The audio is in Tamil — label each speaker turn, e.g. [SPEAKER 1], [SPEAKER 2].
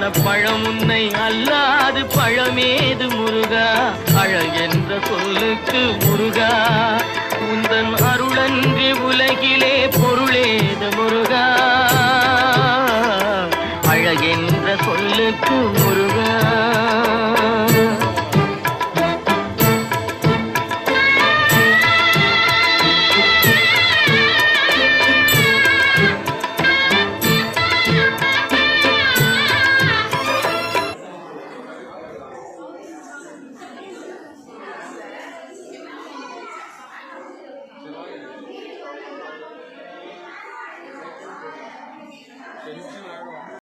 [SPEAKER 1] அழகான பழம் உன்னை அல்லாது பழமேது முருகா அழகென்ற சொல்லுக்கு முருகா உந்தன் அருளன்றி உலகிலே பொருளேது முருகா அழகென்ற சொல்லுக்கு முருகா